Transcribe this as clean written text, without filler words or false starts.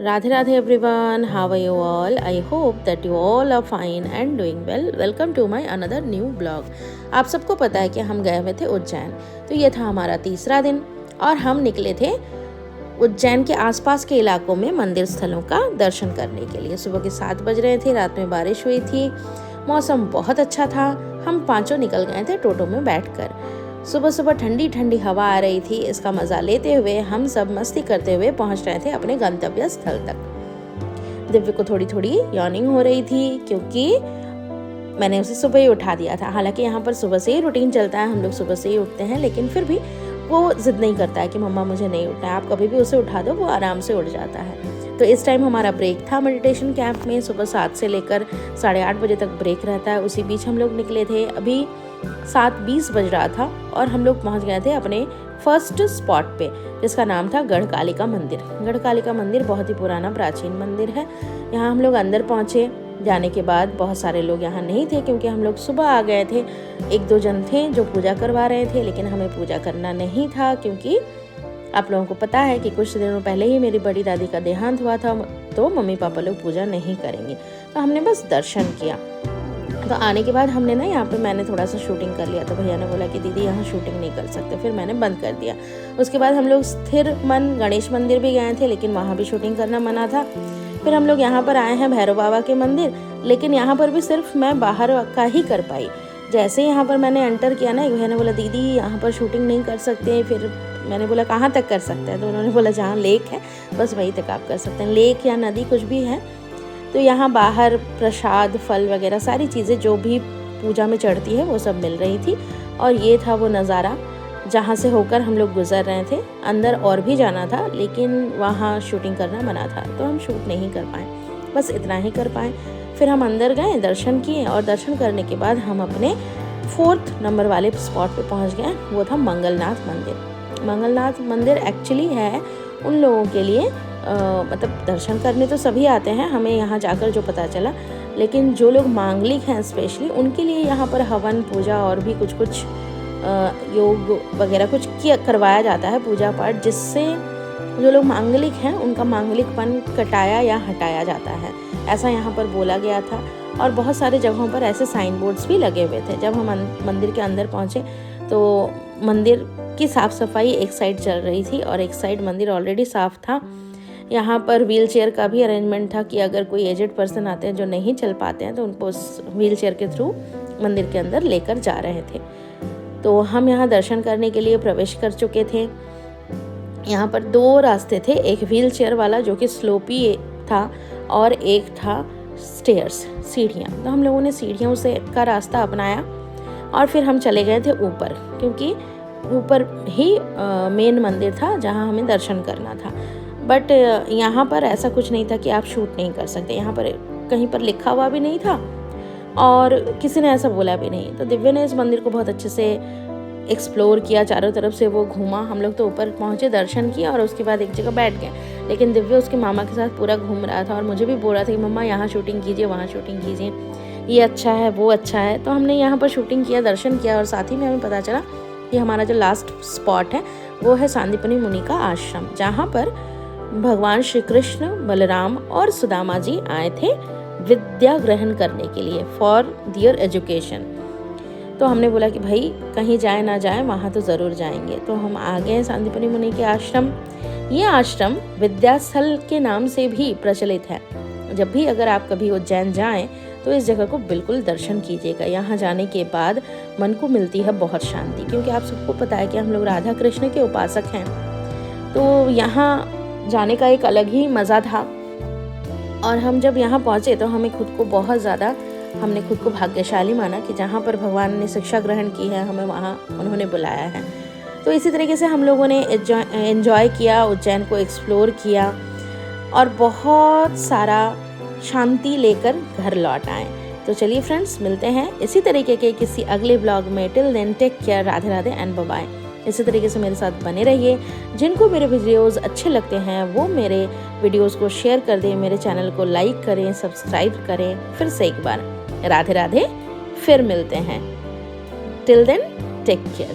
Radhe Radhe everyone, how are you all? I hope that you all are fine and doing well. Welcome to my another new vlog. आप सबको पता है कि हम गए हुए थे उज्जैन, तो ये था हमारा तीसरा दिन और हम निकले थे उज्जैन के आसपास के इलाकों में मंदिर स्थलों का दर्शन करने के लिए। सुबह के 7 बज रहे थे, रात में बारिश हुई थी, मौसम बहुत अच्छा था। हम पांचों निकल गए थे टोटो में बैठकर। सुबह सुबह ठंडी ठंडी हवा आ रही थी, इसका मज़ा लेते हुए हम सब मस्ती करते हुए पहुंच रहे थे अपने गंतव्य स्थल तक। दिव्य को थोड़ी थोड़ी यॉर्निंग हो रही थी क्योंकि मैंने उसे सुबह ही उठा दिया था। हालांकि यहाँ पर सुबह से ही रूटीन चलता है, हम लोग सुबह से ही उठते हैं, लेकिन फिर भी वो जिद नहीं करता है कि मम्मा मुझे नहीं उठना है। आप कभी भी उसे उठा दो, वो आराम से उठ जाता है। तो इस टाइम हमारा ब्रेक था मेडिटेशन कैंप में। सुबह 7 से लेकर 8:30 बजे तक ब्रेक रहता है। उसी बीच हम लोग निकले थे। अभी 7:20 बज रहा था और हम लोग पहुंच गए थे अपने फर्स्ट स्पॉट पे, जिसका नाम था गढ़कालिका मंदिर। गढ़कालिका मंदिर बहुत ही पुराना प्राचीन मंदिर है। यहाँ हम लोग अंदर पहुँचे। जाने के बाद बहुत सारे लोग यहाँ नहीं थे क्योंकि हम लोग सुबह आ गए थे। 1-2 जन थे जो पूजा करवा रहे थे, लेकिन हमें पूजा करना नहीं था क्योंकि आप लोगों को पता है कि कुछ दिनों पहले ही मेरी बड़ी दादी का देहांत हुआ था, तो मम्मी पापा लोग पूजा नहीं करेंगे। तो हमने बस दर्शन किया। तो आने के बाद हमने ना यहाँ पे मैंने थोड़ा सा शूटिंग कर लिया। तो भैया ने बोला कि दीदी यहाँ शूटिंग नहीं कर सकते, फिर मैंने बंद कर दिया। उसके बाद हम लोग स्थिर मन गणेश मंदिर भी गए थे, लेकिन वहाँ भी शूटिंग करना मना था। फिर हम लोग यहाँ पर आए हैं भैरव बाबा के मंदिर, लेकिन यहाँ पर भी सिर्फ मैं बाहर का ही कर पाई। जैसे ही यहाँ पर मैंने एंटर किया ना, एक भैया ने बोला दीदी यहाँ पर शूटिंग नहीं कर सकते। फिर मैंने बोला कहाँ तक कर सकते हैं, तो उन्होंने बोला जहाँ लेक है बस वहीं तक आप कर सकते हैं, लेक या नदी कुछ भी है। तो यहाँ बाहर प्रसाद, फल वगैरह सारी चीज़ें जो भी पूजा में चढ़ती है वो सब मिल रही थी। और ये था वो नज़ारा जहाँ से होकर हम लोग गुजर रहे थे। अंदर और भी जाना था, लेकिन वहाँ शूटिंग करना मना था, तो हम शूट नहीं कर पाए, बस इतना ही कर पाए। फिर हम अंदर गए, दर्शन किए और दर्शन करने के बाद हम अपने 4th नंबर वाले स्पॉट पे पहुँच गए। वो था मंगलनाथ मंदिर। मंगलनाथ मंदिर एक्चुअली है उन लोगों के लिए मतलब दर्शन करने तो सभी आते हैं, हमें यहाँ जाकर जो पता चला, लेकिन जो लोग मांगलिक हैं स्पेशली उनके लिए यहाँ पर हवन पूजा और भी कुछ योग वगैरह कुछ करवाया जाता है, पूजा पाठ, जिससे जो लोग मांगलिक हैं उनका मांगलिकपन कटाया या हटाया जाता है, ऐसा यहाँ पर बोला गया था। और बहुत सारे जगहों पर ऐसे साइन बोर्ड्स भी लगे हुए थे। जब हम मंदिर के अंदर पहुँचे तो मंदिर की साफ़ सफाई एक साइड चल रही थी और एक साइड मंदिर ऑलरेडी साफ़ था। यहाँ पर व्हील चेयर का भी अरेंजमेंट था कि अगर कोई एजेड पर्सन आते हैं जो नहीं चल पाते हैं तो उनको उस व्हील चेयर के थ्रू मंदिर के अंदर लेकर जा रहे थे। तो हम यहाँ दर्शन करने के लिए प्रवेश कर चुके थे। यहाँ पर 2 रास्ते थे, एक व्हील चेयर वाला जो कि स्लोपी था और एक था स्टेयर्स, सीढ़ियाँ। तो हम लोगों ने सीढ़ियों से का रास्ता अपनाया और फिर हम चले गए थे ऊपर, क्योंकि ऊपर ही मेन मंदिर था जहाँ हमें दर्शन करना था। बट यहाँ पर ऐसा कुछ नहीं था कि आप शूट नहीं कर सकते। यहाँ पर कहीं पर लिखा हुआ भी नहीं था और किसी ने ऐसा बोला भी नहीं। तो दिव्य ने इस मंदिर को बहुत अच्छे से एक्सप्लोर किया, चारों तरफ से वो घूमा। हम लोग तो ऊपर पहुँचे, दर्शन किया और उसके बाद एक जगह बैठ गए, लेकिन दिव्य उसके मामा के साथ पूरा घूम रहा था और मुझे भी बोल रहा था कि मम्मा यहाँ शूटिंग कीजिए, वहाँ शूटिंग कीजिए, ये अच्छा है वो अच्छा है। तो हमने यहाँ पर शूटिंग किया, दर्शन किया और साथ ही में हमें पता चला कि हमारा जो लास्ट स्पॉट है वो है सांदीपनि मुनि का आश्रम, जहाँ पर भगवान श्री कृष्ण, बलराम और सुदामा जी आए थे विद्या ग्रहण करने के लिए, फॉर दियर एजुकेशन। तो हमने बोला कि भाई कहीं जाए ना जाए वहाँ तो ज़रूर जाएंगे। तो हम आ गए सांदीपनि मुनि के आश्रम। ये आश्रम विद्यास्थल के नाम से भी प्रचलित है। जब भी अगर आप कभी उज्जैन जाएं तो इस जगह को बिल्कुल दर्शन कीजिएगा। यहाँ जाने के बाद मन को मिलती है बहुत शांति, क्योंकि आप सबको पता है कि हम लोग राधा कृष्ण के उपासक हैं। तो यहाँ जाने का एक अलग ही मज़ा था। और हम जब यहाँ पहुँचे तो हमने खुद को भाग्यशाली माना कि जहाँ पर भगवान ने शिक्षा ग्रहण की है, हमें वहाँ उन्होंने बुलाया है। तो इसी तरीके से हम लोगों ने एंजॉय किया, उज्जैन को एक्सप्लोर किया और बहुत सारा शांति लेकर घर लौट आए। तो चलिए फ्रेंड्स, मिलते हैं इसी तरीके के किसी अगले ब्लॉग में। Till then take care, Radhe Radhe and bye bye. इसी तरीके से मेरे साथ बने रहिए। जिनको मेरे वीडियोस अच्छे लगते हैं वो मेरे वीडियोस को शेयर कर दें, मेरे चैनल को लाइक करें, सब्सक्राइब करें। फिर से एक बार राधे राधे, फिर मिलते हैं। Till then take care.